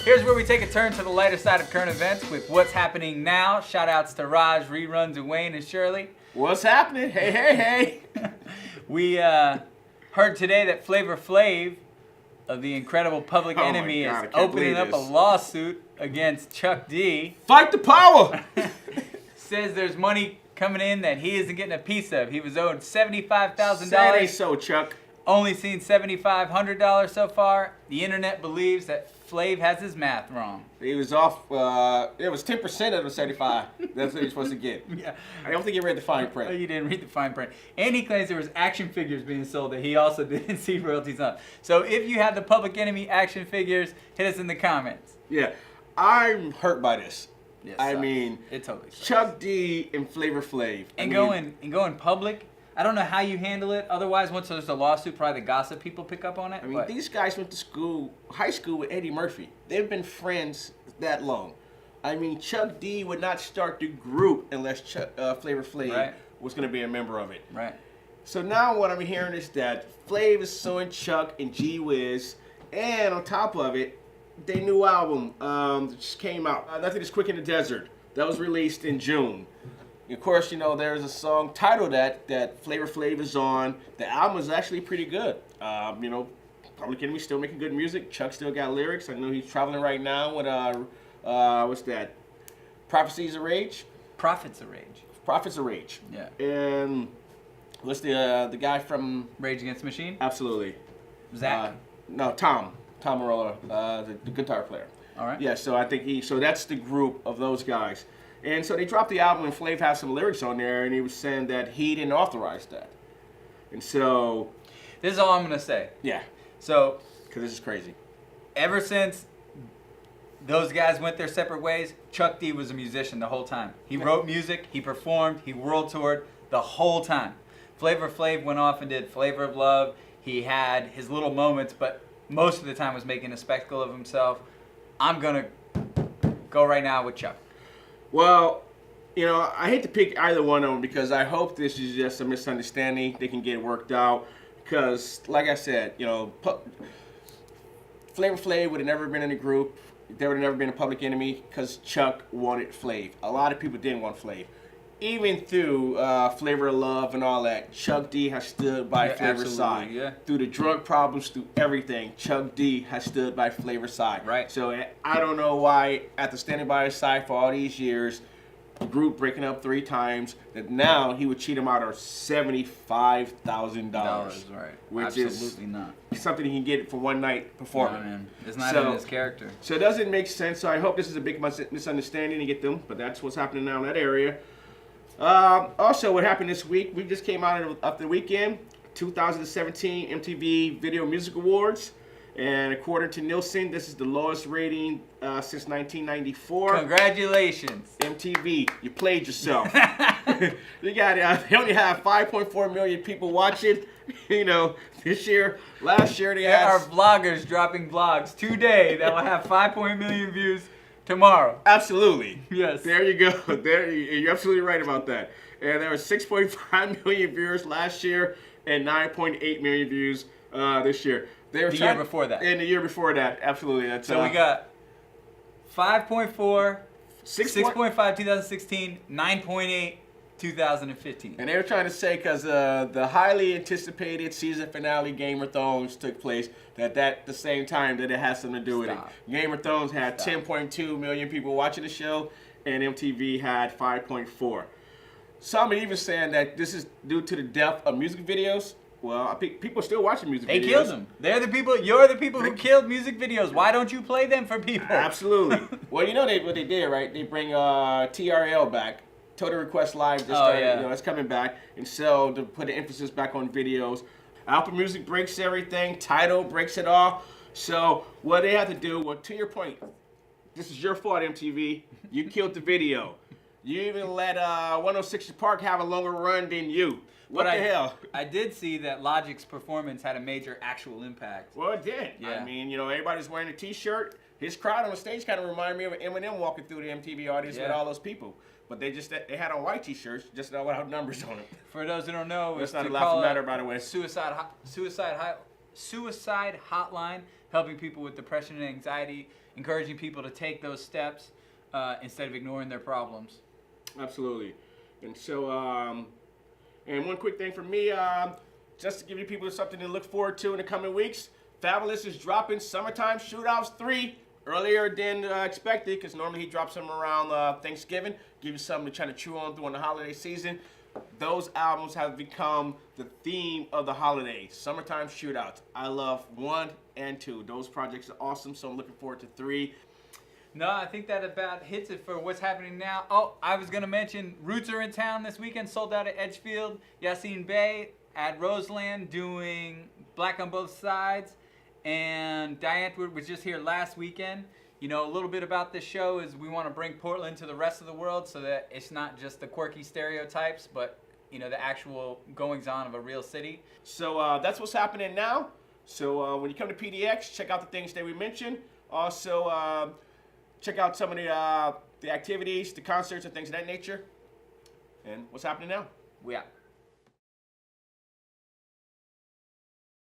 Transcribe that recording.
Here's where we take a turn to the lighter side of current events with what's happening now. Shout outs to Raj, Reruns, Dwayne, and Shirley. What's happening? Hey, hey, hey. We heard today that Flavor Flav of the incredible Public Oh my Enemy God, I is can't opening believe up a this. lawsuit against Chuck D. Fight the power. Says there's money coming in that he isn't getting a piece of. He was owed $75,000. That ain't so, Chuck. Only seen $7,500 so far. The internet believes that Flav has his math wrong. He was off. It was 10% of the 75. That's what he's supposed to get. Yeah. I don't think he read the fine Oh, print. you didn't read the fine print. And he claims there was action figures being sold that he also didn't see royalties on. So if you have the Public Enemy action figures, hit us in the comments. Yeah, I'm hurt by this. Yes, I mean, it totally sucks. Chuck D and Flavor Flav. And going public. I don't know how you handle it. Otherwise, once there's a lawsuit, probably the gossip people pick up on it. I mean, these guys went to school, high school with Eddie Murphy. They've been friends that long. I mean, Chuck D would not start the group unless Flavor Flav was going to be a member of it. Right. So now what I'm hearing is that Flav is suing Chuck and G Wiz, and on top of it, their new album just came out. Nothing is Quick in the Desert. That was released in June. Of course, you know, there's a song titled that Flavor Flav is on. The album is actually pretty good. You know, Public Enemy still making good music. Chuck still got lyrics. I know he's traveling right now with, what's that? Prophecies of Rage? Prophets of Rage. Prophets of Rage. Yeah. And what's the guy from... Rage Against the Machine? Absolutely. Zach? No, Tom Morello, the guitar player. All right. Yeah, so I think so that's the group of those guys. And so they dropped the album and Flav has some lyrics on there and he was saying that he didn't authorize that. And so... This is all I'm going to say. Yeah. So... Because this is crazy. Ever since those guys went their separate ways, Chuck D was a musician the whole time. He wrote music, he performed, he world toured the whole time. Flavor Flav went off and did Flavor of Love. He had his little moments, but most of the time was making a spectacle of himself. I'm going to go right now with Chuck. Well, you know, I hate to pick either one of them because I hope this is just a misunderstanding. They can get it worked out. Because, like I said, you know, Flavor Flav would have never been in the group. There would have never been a Public Enemy because Chuck wanted Flav. A lot of people didn't want Flav. Even through Flavor of Love and all that, Chuck D has stood by Flavor's side. Yeah. Through the drug problems, through everything, Chuck D has stood by Flavor's side. Right. So I don't know why, after standing by his side for all these years, the group breaking up 3 times, that now he would cheat him out of $75,000. Right. Which Absolutely is not. something he can get for one night performing. No, man. It's not in his character. So it doesn't make sense. So I hope this is a big misunderstanding to get them, but that's what's happening now in that area. Also, what happened this week, we just came out of the weekend, 2017 MTV Video Music Awards. And according to Nielsen, this is the lowest rating since 1994. Congratulations. MTV, you played yourself. They only have 5.4 million people watching. You know, last year they There had... are vloggers dropping vlogs today that will have 5.1 million views tomorrow. Absolutely. Yes. There you go. You're absolutely right about that. And there were 6.5 million viewers last year and 9.8 million views this year. The year before that. And the year before that, absolutely. That's, So we got 5.4, 6.5 2016, 9.8, 2015. And they were trying to say because the highly anticipated season finale Game of Thrones took place, that at the same time that it has something to do with it. Game of Thrones had 10.2 million people watching the show, and MTV had 5.4. Some are even saying that this is due to the death of music videos. Well, I think people are still watching music videos. They killed them. They're the people. You're the people who killed music videos. Why don't you play them for people? Absolutely. Well, you know what they did, right? They bring TRL back. Total Request Live just started, you know, it's coming back. And so to put the emphasis back on videos. Apple Music breaks everything. Tidal breaks it all. So what they have to do, well, to your point, this is your fault, MTV. You killed the video. You even let 106 Park have a longer run than you. What the hell? I did see that Logic's performance had a major actual impact. Well, it did. Yeah. I mean, you know, everybody's wearing a T-shirt. His crowd on the stage kind of reminded me of Eminem walking through the MTV audience with all those people. But they had on white T-shirts, just without numbers on them. For those who don't know, That's not a laughing matter, by the way. Suicide Hotline. helping people with depression and anxiety, encouraging people to take those steps instead of ignoring their problems. Absolutely. And so, and one quick thing for me, just to give you people something to look forward to in the coming weeks, Fabulous is dropping Summertime Shootouts 3 earlier than expected, because normally he drops them around Thanksgiving, give you something to try to chew on during the holiday season. Those albums have become the theme of the holidays. Summertime Shootouts. I love 1 and 2. Those projects are awesome, so I'm looking forward to 3. No, I think that about hits it for what's happening now. Oh, I was going to mention Roots are in town this weekend, sold out at Edgefield. Yassine Bey at Roseland doing Black on Both Sides. And Diane Antwoord was just here last weekend. You know, a little bit about this show is we want to bring Portland to the rest of the world so that it's not just the quirky stereotypes, but, you know, the actual goings-on of a real city. So that's what's happening now. So when you come to PDX, check out the things that we mentioned. Also, check out some of the activities, the concerts, and things of that nature. And what's happening now? We out.